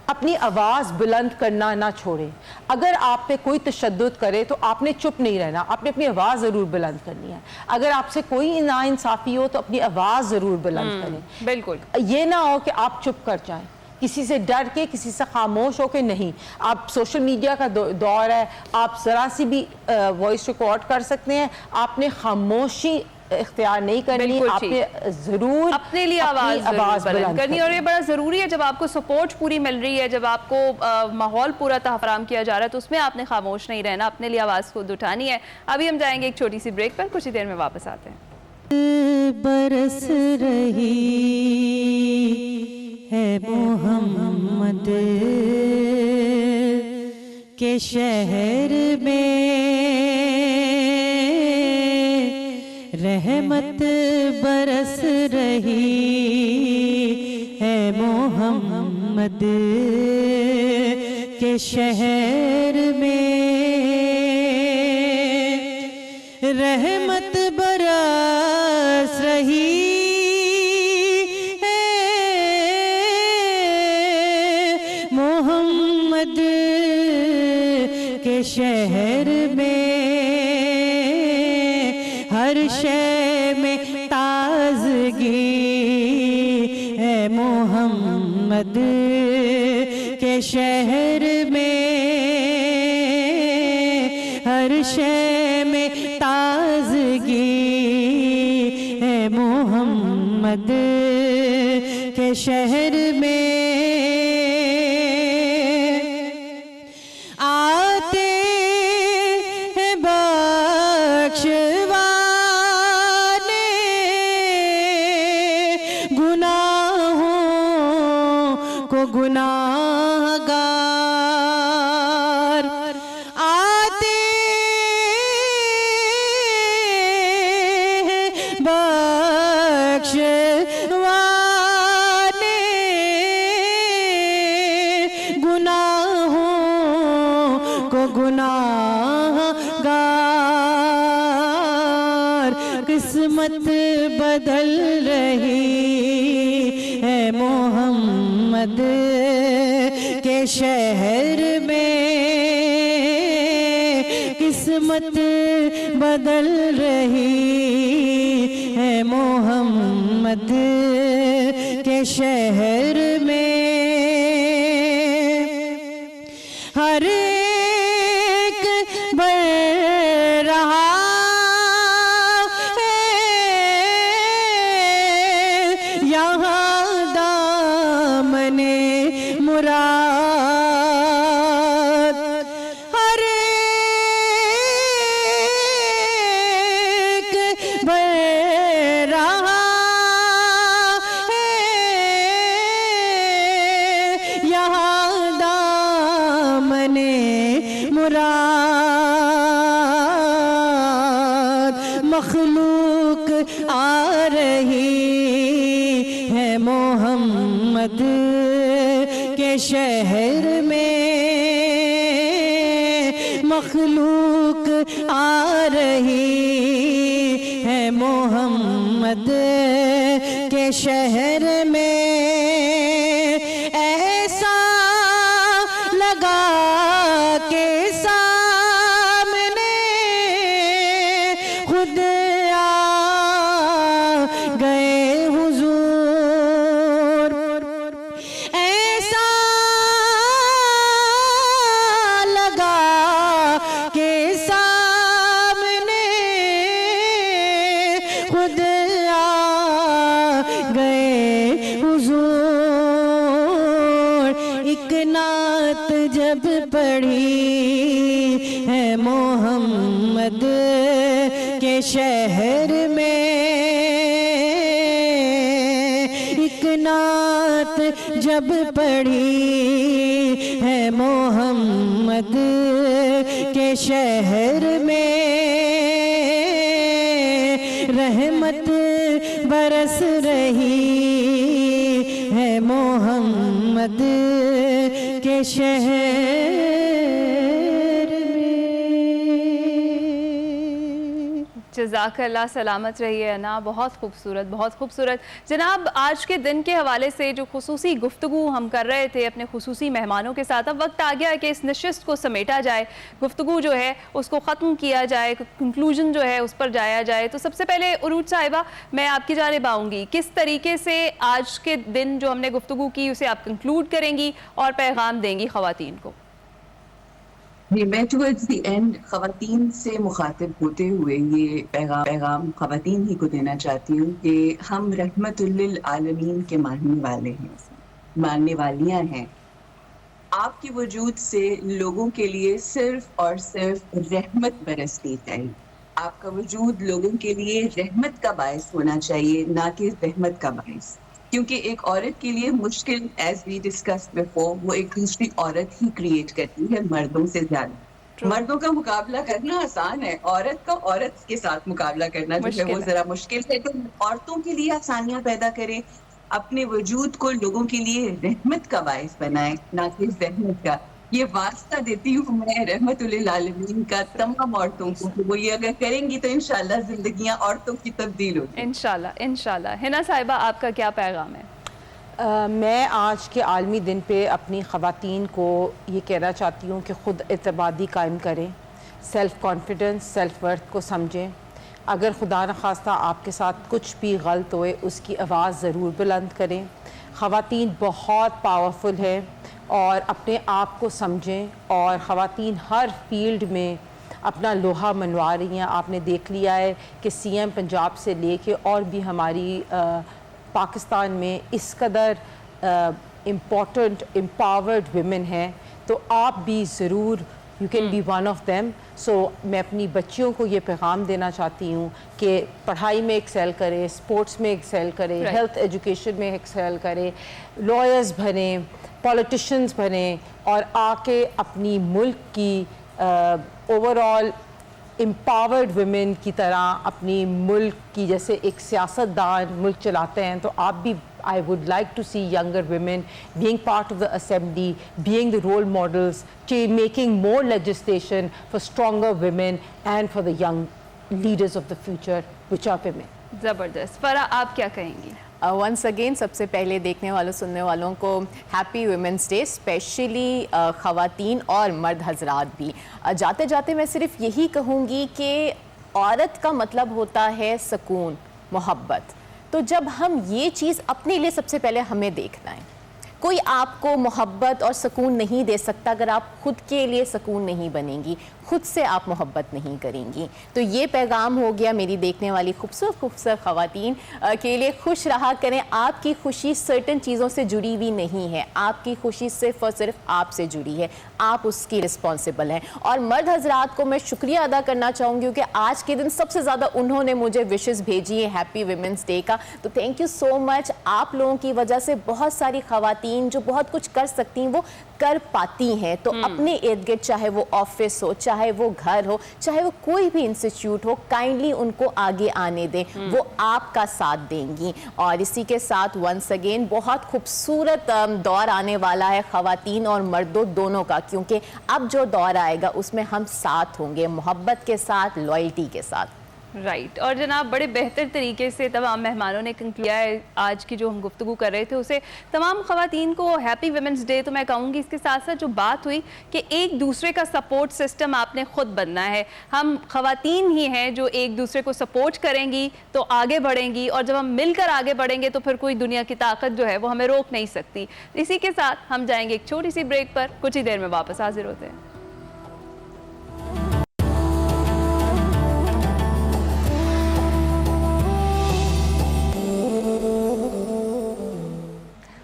اپنی آواز بلند کرنا نہ چھوڑیں. اگر آپ پہ کوئی تشدد کرے تو آپ نے چپ نہیں رہنا, آپ نے اپنی آواز ضرور بلند کرنی ہے. اگر آپ سے کوئی ناانصافی ہو تو اپنی آواز ضرور بلند کریں. بالکل یہ نہ ہو کہ آپ چپ کر جائیں, کسی سے ڈر کے, کسی سے خاموش ہو کے نہیں. آپ سوشل میڈیا کا دور ہے, آپ ذرا سی بھی وائس ریکارڈ کر سکتے ہیں. آپ نے خاموشی اختیار نہیں کرنی, بالکل آپ نے ضرور اپنے لیے آواز بلند کرنی, اور یہ بڑا ضروری ہے. جب آپ کو سپورٹ پوری مل رہی ہے, جب آپ کو ماحول پورا فراہم کیا جا رہا ہے, تو اس میں آپ نے خاموش نہیں رہنا, اپنے لیے آواز خود اٹھانی ہے. ابھی ہم جائیں گے ایک چھوٹی سی بریک پر, کچھ ہی دیر میں واپس آتے ہیں. برس رہی ہے محمد کے شہر میں, رحمت برس رہی ہے محمد کے شہر میں, رحمت برس رہی ہے محمد کے شہر میں, ہر شے میں تازگی ہے محمد کے شہر میں, ہر شے میں تازگی ہے محمد کے شہر میں. آتے ہیں بخشوانے گناہوں کو گناہ گار, آتے ہیں بخشوانے گناہوں کو گناہ گار, قسمت بدل رہی ہے محمد کے شہر میں, قسمت بدل رہی ہے محمد کے شہر میں, ہر ایک بڑھ رہا ہے یہاں دامن مراد, ہر ایک بڑھ رہا ہے یہاں دامن مراد, مخلوق آ رہی ہے محمد کے شہر میں, مخلوق آ رہی ہے محمد کے شہر میں, ایسا لگا کے سامنے خود آ گئے حضور, ایسا لگا کے سامنے خود آ گئے حضور. ایک نعت جب پڑھی ہے محمد کے شہر میں, ایک نعت جب پڑھی ہے محمد کے شہر میں, رحمت برس رہی ہے محمد کے شہر میں. جزاک اللہ, سلامت رہیے انا, بہت خوبصورت, بہت خوبصورت. جناب, آج کے دن کے حوالے سے جو خصوصی گفتگو ہم کر رہے تھے اپنے خصوصی مہمانوں کے ساتھ, اب وقت آ گیا ہے کہ اس نشست کو سمیٹا جائے, گفتگو جو ہے اس کو ختم کیا جائے, کنکلوژن جو ہے اس پر جایا جائے. تو سب سے پہلے عروج صاحبہ, میں آپ کی جانب آؤں گی, کس طریقے سے آج کے دن جو ہم نے گفتگو کی اسے آپ کنکلوڈ کریں گی اور پیغام دیں گی خواتین کو؟ جی میں ٹورڈز دی اینڈ خواتین سے مخاطب ہوتے ہوئے یہ پیغام خواتین ہی کو دینا چاہتی ہوں کہ ہم رحمت للعالمین کے ماننے والے ہیں، ماننے والیاں ہیں. آپ کے وجود سے لوگوں کے لیے صرف اور صرف رحمت برسنی چاہیے. آپ کا وجود لوگوں کے لیے رحمت کا باعث ہونا چاہیے، نہ کہ رحمت کا باعث. کیونکہ ایک عورت کے لیے مشکل ایز وی ڈسکس بیفور وہ ایک دوسری عورت ہی کریٹ کرتی ہے مردوں سے زیادہ. مردوں کا مقابلہ کرنا آسان ہے، عورت کا عورت کے ساتھ مقابلہ کرنا جو ہے وہ ذرا مشکل ہے. تو عورتوں کے لیے آسانیاں پیدا کریں، اپنے وجود کو لوگوں کے لیے رحمت کا باعث بنائیں، نہ کہ زحمت کا. یہ واسطہ دیتی ہوں میں رحمت للعالمین کا تمام عورتوں کو کہ وہ یہ اگر کریں گی تو انشاءاللہ زندگیاں عورتوں کی تبدیل ہوگی. انشاءاللہ. حنا صاحبہ آپ کا کیا پیغام ہے؟ میں آج کے عالمی دن پہ اپنی خواتین کو یہ کہنا چاہتی ہوں کہ خود اعتمادی قائم کریں، سیلف کانفیڈنس، سیلف ورتھ کو سمجھیں. اگر خدا نخواستہ آپ کے ساتھ کچھ بھی غلط ہوئے اس کی آواز ضرور بلند کریں. خواتین بہت پاورفل ہے اور اپنے آپ کو سمجھیں، اور خواتین ہر فیلڈ میں اپنا لوہا منوا رہی ہیں. آپ نے دیکھ لیا ہے کہ سی ایم پنجاب سے لے کے اور بھی ہماری پاکستان میں اس قدر امپورٹنٹ امپاورڈ ویمن ہیں، تو آپ بھی ضرور you can be one of them. So میں اپنی بچیوں کو یہ پیغام دینا چاہتی ہوں کہ پڑھائی میں ایکسیل کرے، اسپورٹس میں ایکسیل کرے، ہیلتھ ایجوکیشن میں ایکسیل کرے، لائرز بنیں، پولیٹیشنز بنیں، اور آ کے اپنی ملک کی اوور آل امپاورڈ ویمن کی طرح اپنی ملک کی جیسے ایک سیاستدان ملک چلاتے ہیں. تو آپ بھی I would like to see younger women being part of the assembly, being the role models, making more legislation for stronger women and for the young leaders of the future, which are women. زبردست. فرح آپ کیا کہیں گی؟ Once again سب سے پہلے دیکھنے والوں سننے والوں کو ہیپی ویمنس ڈے، اسپیشلی خواتین اور مرد حضرات بھی. جاتے جاتے میں صرف یہی کہوں گی کہ عورت کا مطلب ہوتا ہے سکون، محبت. تو جب ہم یہ چیز اپنے لیے سب سے پہلے ہمیں دیکھنا ہے. کوئی آپ کو محبت اور سکون نہیں دے سکتا اگر آپ خود کے لیے سکون نہیں بنیں گی، خود سے آپ محبت نہیں کریں گی. تو یہ پیغام ہو گیا میری دیکھنے والی خوبصورت خوبصورت خواتین کے لیے. خوش رہا کریں. آپ کی خوشی سرٹن چیزوں سے جڑی ہوئی نہیں ہے، آپ کی خوشی صرف اور صرف آپ سے جڑی ہے، آپ اس کی رسپانسبل ہیں. اور مرد حضرات کو میں شکریہ ادا کرنا چاہوں گی کیونکہ آج کے دن سب سے زیادہ انہوں نے مجھے وشز بھیجی ہے ہیپی ویمنس ڈے کا. تو تھینک یو سو مچ. آپ لوگوں کی وجہ سے بہت ساری خواتین جو بہت کچھ کر سکتی ہیں وہ کر پاتی ہیں. تو اپنے ارد گرد چاہے وہ آفس ہو، چاہے وہ گھر ہو، چاہے وہ کوئی بھی انسٹیٹیوٹ ہو، کائنڈلی ان کو آگے آنے دیں، وہ آپ کا ساتھ دیں گی. اور اسی کے ساتھ ونس اگین بہت خوبصورت دور آنے والا ہے خواتین اور مردوں دونوں کا، کیونکہ اب جو دور آئے گا اس میں ہم ساتھ ہوں گے، محبت کے ساتھ، لائلٹی کے ساتھ. رائٹ. اور جناب بڑے بہتر طریقے سے تمام مہمانوں نے کنکلوڈ کیا ہے آج کی جو ہم گفتگو کر رہے تھے اسے. تمام خواتین کو ہیپی ویمنس ڈے. تو میں کہوں گی اس کے ساتھ ساتھ جو بات ہوئی کہ ایک دوسرے کا سپورٹ سسٹم آپ نے خود بننا ہے. ہم خواتین ہی ہیں جو ایک دوسرے کو سپورٹ کریں گی تو آگے بڑھیں گی، اور جب ہم مل کر آگے بڑھیں گے تو پھر کوئی دنیا کی طاقت جو ہے وہ ہمیں روک نہیں سکتی. اسی کے ساتھ ہم جائیں گے ایک چھوٹی سی بریک پر، کچھ ہی دیر میں واپس حاضر ہوتے ہیں.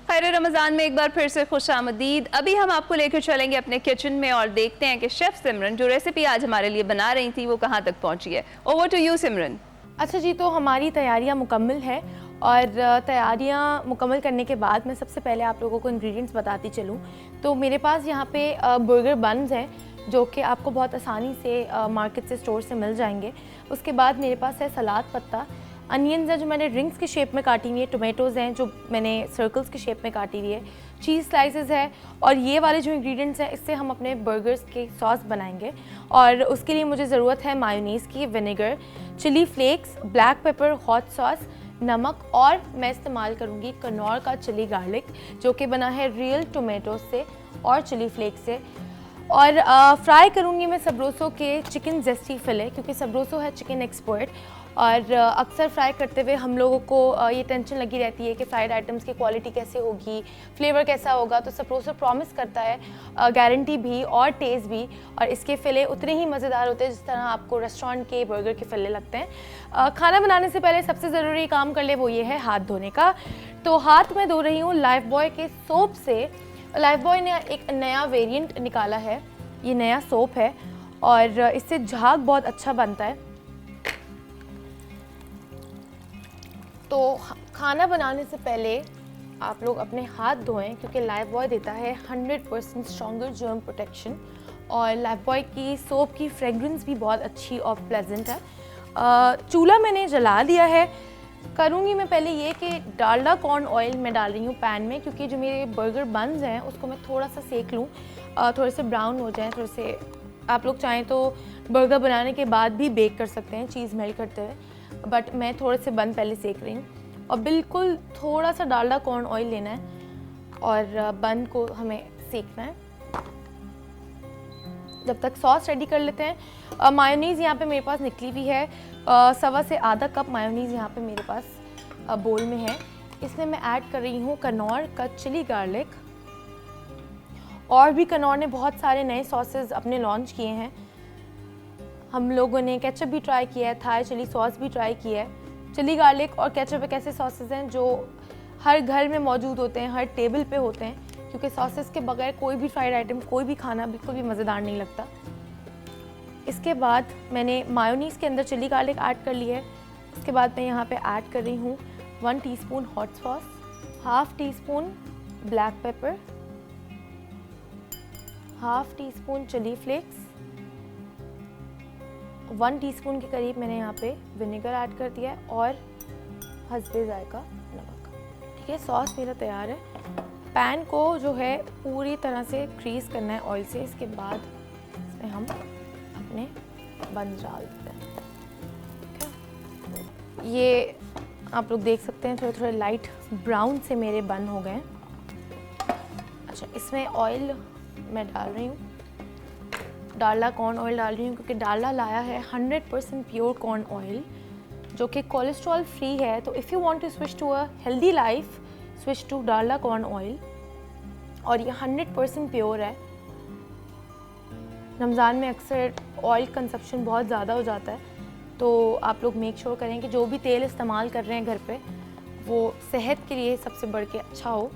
خیر رمضان میں ایک بار پھر سے خوش آمدید. ابھی ہم آپ کو لے کر چلیں گے اپنے کچن میں اور دیکھتے ہیں کہ شیف سمرن جو ریسیپی آج ہمارے لیے بنا رہی تھی وہ کہاں تک پہنچی ہے. اوور ٹو یو سمرن. اچھا جی، تو ہماری تیاریاں مکمل ہیں، اور تیاریاں مکمل کرنے کے بعد میں سب سے پہلے آپ لوگوں کو انگریڈینٹس بتاتی چلوں. تو میرے پاس یہاں پہ برگر بنز ہیں جو کہ آپ کو بہت آسانی سے مارکیٹ سے اسٹور سے مل جائیں گے. اس کے بعد میرے پاس ہے سلاد پتہ، انینز ہیں جو میں نے رنگس کی شیپ میں کاٹی ہوئی ہے، ٹومیٹوز ہیں جو میں نے سرکلز کی شیپ میں کاٹی ہوئی ہے، چیز سلائسز ہے. اور یہ والے جو انگریڈینٹس ہیں اس سے ہم اپنے برگرز کے ساس بنائیں گے. اور اس کے لیے مجھے ضرورت ہے مایونیز کی، vinegar, chilli flakes, black paper, hot ساس، نمک، اور میں استعمال کروں گی کنور کا چلی گارلک جو کہ بنا ہے ریئل ٹومیٹوز سے اور چلی فلیکس سے. اور فرائی کروں گی میں سبروسو کے چکن زیسٹی فلے، کیونکہ سبروسو ہے چکن ایکسپرٹ، اور اکثر فرائی کرتے ہوئے ہم لوگوں کو یہ ٹینشن لگی رہتی ہے کہ فرائیڈ آئٹمس کی کوالٹی کیسے ہوگی, فلیور کیسا ہوگا. تو سپروسر پرومس کرتا ہے گارنٹی بھی اور ٹیسٹ بھی, اور اس کے فلے اتنے ہی مزیدار ہوتے ہیں جس طرح آپ کو ریسٹورینٹ کے برگر کے فلے لگتے ہیں. کھانا بنانے سے پہلے سب سے ضروری کام کر لے وہ یہ ہے ہاتھ دھونے کا. تو ہاتھ میں دھو رہی ہوں لائف بوائے کے سوپ سے. لائف بوائے نے ایک نیا ویریئنٹ نکالا ہے, یہ نیا سوپ ہے اور اس سے جھاگ بہت اچھا بنتا ہے. تو کھانا بنانے سے پہلے آپ لوگ اپنے ہاتھ دھوئیں, کیونکہ لائف بوائے دیتا ہے 100% اسٹرانگر جرم پروٹیکشن, اور لائف بوائے کی سوپ کی فریگرنس بھی بہت اچھی اور پلیزنٹ ہے. چولہا میں نے جلا دیا ہے. کروں گی میں پہلے یہ کہ ڈالڈا کارن آئل میں ڈال رہی ہوں پین میں, کیونکہ جو میرے برگر بنز ہیں اس کو میں تھوڑا سا سیک لوں, تھوڑے سے براؤن ہو جائیں, تھوڑے سے. آپ لوگ چاہیں تو برگر بنانے کے بعد بھی بیک کر سکتے ہیں چیز میلٹ کرتے ہوئے, بٹ میں تھوڑے سے بن پہلے سیک رہی ہوں. اور بالکل تھوڑا سا ڈالڈا کارن آئل لینا ہے اور بن کو ہمیں سیکنا ہے جب تک ساس ریڈی کر لیتے ہیں. مایونیز یہاں پہ میرے پاس نکلی ہوئی ہے, 1.25 سے آدھا کپ مایونیز یہاں پہ میرے پاس بول میں ہے. اس میں ایڈ کر رہی ہوں کنور کا چلی گارلک. اور بھی کنور نے بہت سارے نئے ساسز اپنے لانچ کیے ہیں. ہم لوگوں نے کیچپ بھی ٹرائی کیا ہے, تھائی چلی ساس بھی ٹرائی کیا ہے. چلی گارلک اور کیچپ ایک ایسے ساسز ہیں جو ہر گھر میں موجود ہوتے ہیں, ہر ٹیبل پہ ہوتے ہیں, کیونکہ ساسز کے بغیر کوئی بھی فرائیڈ آئٹم, کوئی بھی کھانا بالکل بھی مزیدار نہیں لگتا. اس کے بعد میں نے مایونیز کے اندر چلی گارلک ایڈ کر لی ہے. اس کے بعد میں یہاں پہ ایڈ کر رہی ہوں 1 T spoon hot sauce, 1/2 teaspoon black pepper, 1/2 teaspoon chilli flakes, 1 teaspoon کے قریب میں نے یہاں پہ ونیگر ایڈ کر دیا ہے, اور حسب ذائقہ نمک. ٹھیک ہے, ساس میرا تیار ہے. پین کو جو ہے پوری طرح سے گریس کرنا ہے آئل سے. اس کے بعد اس میں ہم اپنے بنز ڈال دیتے ہیں. ٹھیک ہے, یہ آپ لوگ دیکھ سکتے ہیں تھوڑے تھوڑے لائٹ براؤن سے میرے بن ہو گئے ہیں. اچھا, اس میں آئل میں ڈال رہی ہوں, ڈالڈا کارن آئل ڈال رہی ہوں, کیونکہ ڈالڈا لایا ہے 100% پیور کارن آئل جو کہ کولیسٹرول فری ہے. تو if you want to switch to a healthy life, switch to Dalda corn oil, اور یہ 100% پیور ہے. رمضان میں اکثر آئل کنزپشن بہت زیادہ ہو جاتا ہے, تو آپ لوگ میک شور کریں کہ جو بھی تیل استعمال کر رہے ہیں گھر پہ وہ صحت کے لیے سب سے بڑھ کے اچھا ہو.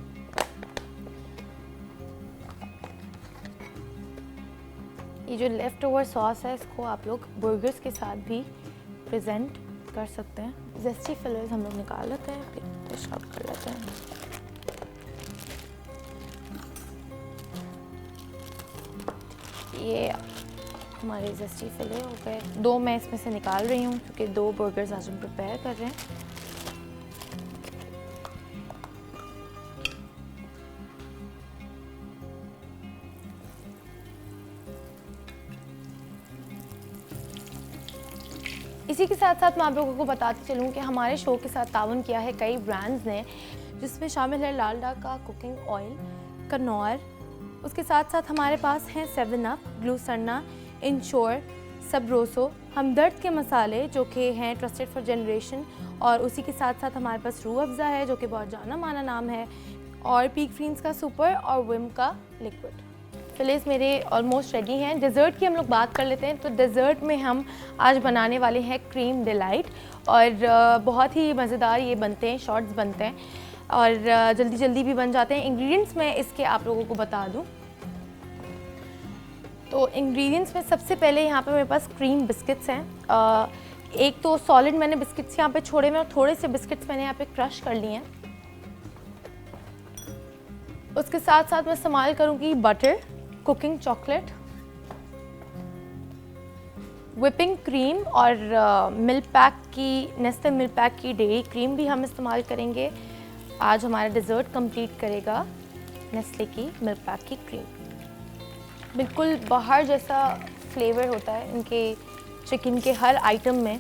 یہ جو لیفٹ اوور ساس ہے اس کو آپ لوگ برگرز کے ساتھ بھی پریزنٹ کر سکتے ہیں. زیسٹی فلرز ہم لوگ نکال لیتے ہیں, پھر ڈش آؤٹ کر لیتے ہیں. یہ ہمارے زیسٹی فلے ہو گئے. 2 میں اس میں سے نکال رہی ہوں کیونکہ 2 برگرز آج ہم پریپیئر کر رہے ہیں. اسی کے ساتھ ساتھ میں آپ لوگوں کو بتاتی چلوں کہ ہمارے شو کے ساتھ تعاون کیا ہے کئی برانڈز نے, جس میں شامل ہے لالڈا کا کوکنگ آئل, کنور. اس کے ساتھ ساتھ ہمارے پاس ہیں 7 اپ, گلوسرنا, انشور, سبروسو, ہمدرد کے مسالے جو کہ ہیں ٹرسٹڈ فار جنریشن, اور اسی کے ساتھ ساتھ ہمارے پاس روح افزا ہے جو کہ بہت جانا مانا نام ہے, اور پیک فرینز کا سپر اور وم کا لکوڈ. فلیز میرے آلموسٹ ریڈی ہیں. ڈیزرٹ کی ہم لوگ بات کر لیتے ہیں. تو ڈیزرٹ میں ہم آج بنانے والے ہیں کریم ڈیلائٹ, اور بہت ہی مزیدار یہ بنتے ہیں, شارٹس بنتے ہیں اور جلدی جلدی بھی بن جاتے ہیں. انگریڈینٹس میں اس کے آپ لوگوں کو بتا دوں تو انگریڈینٹس میں سب سے پہلے یہاں پہ میرے پاس کریم بسکٹس ہیں. ایک تو سالڈ میں نے بسکٹس یہاں پہ چھوڑے میں, اور تھوڑے سے بسکٹس میں نے یہاں پہ کرش کر لیے ہیں. اس کے ساتھ ساتھ میں استعمال کروں گی بٹر, کوکنگ چاکلیٹ, وپنگ کریم, اور ملک پیک کی, نیسلے ملک پیک کی ڈیری کریم بھی ہم استعمال کریں گے. آج ہمارا ڈیزرٹ کمپلیٹ کرے گا نیسلے کی ملک پیک کی کریم. بالکل باہر جیسا فلیور ہوتا ہے ان کے چکن کے ہر آئٹم میں,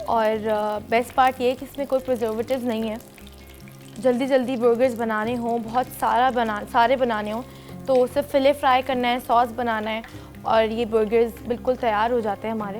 اور بیسٹ پارٹ یہ ہے کہ اس میں کوئی پریزرویٹیوز نہیں ہے. جلدی جلدی برگرز بنانے ہوں, بہت سارے بنانے ہوں تو صرف فلے فرائی کرنا ہے, ساس بنانا ہے, اور یہ برگرز بالکل تیار ہو جاتے ہیں ہمارے.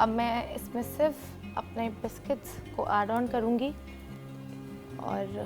اب میں اس میں صرف اپنے بسکٹس کو ایڈ آن کروں گی اور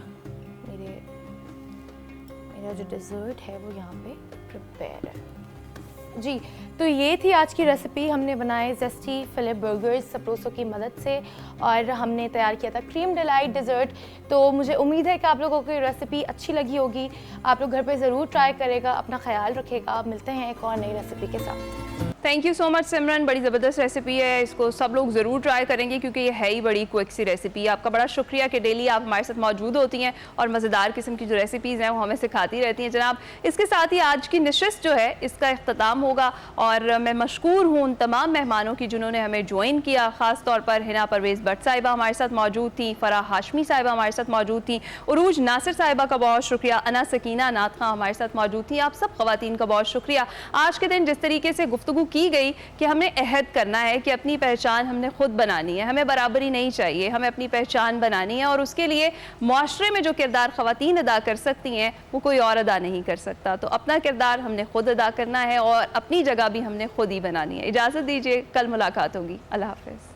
میرا جو ڈیزرٹ ہے وہ یہاں پہ پریپیئر ہے جی. تو یہ تھی آج کی ریسیپی. ہم نے بنائے زیسٹی فلپ برگرز سپروسو کی مدد سے اور ہم نے تیار کیا تھا کریم ڈیلائٹ ڈیزرٹ. تو مجھے امید ہے کہ آپ لوگوں کو یہ ریسیپی اچھی لگی ہوگی. آپ لوگ گھر پہ ضرور ٹرائی کرے گا. اپنا خیال رکھے گا. ملتے ہیں ایک اور نئی ریسیپی کے ساتھ. تھینک یو سو مچ سمرن. بڑی زبردست ریسیپی ہے. اس کو سب لوگ ضرور ٹرائی کریں گے کیونکہ یہ ہے ہی بڑی کوئک سی ریسیپی. آپ کا بڑا شکریہ کہ ڈیلی آپ ہمارے ساتھ موجود ہوتی ہیں اور مزیدار قسم کی جو ریسیپیز ہیں وہ ہمیں سکھاتی رہتی ہیں جناب. اس کے ساتھ ہی آج کی نشست جو ہے اس کا اختتام ہوگا اور میں مشکور ہوں ان تمام مہمانوں کی جنہوں نے ہمیں جوائن کیا. خاص طور پر ہنا پرویز بٹ صاحبہ ہمارے ساتھ موجود تھیں, فرح ہاشمی صاحبہ ہمارے ساتھ موجود تھیں, عروج ناصر صاحبہ کا بہت شکریہ, انا سکینہ نعت خاں ہمارے ساتھ موجود تھیں. آپ سب خواتین کا بہت شکریہ. آج کے دن جس طریقے سے گفتگو کی گئی کہ ہم نے عہد کرنا ہے کہ اپنی پہچان ہم نے خود بنانی ہے, ہمیں برابری نہیں چاہیے, ہمیں اپنی پہچان بنانی ہے اور اس کے لیے معاشرے میں جو کردار خواتین ادا کر سکتی ہیں وہ کوئی اور ادا نہیں کر سکتا. تو اپنا کردار ہم نے خود ادا کرنا ہے اور اپنی جگہ بھی ہم نے خود ہی بنانی ہے. اجازت دیجیے, کل ملاقات ہوگی. اللہ حافظ.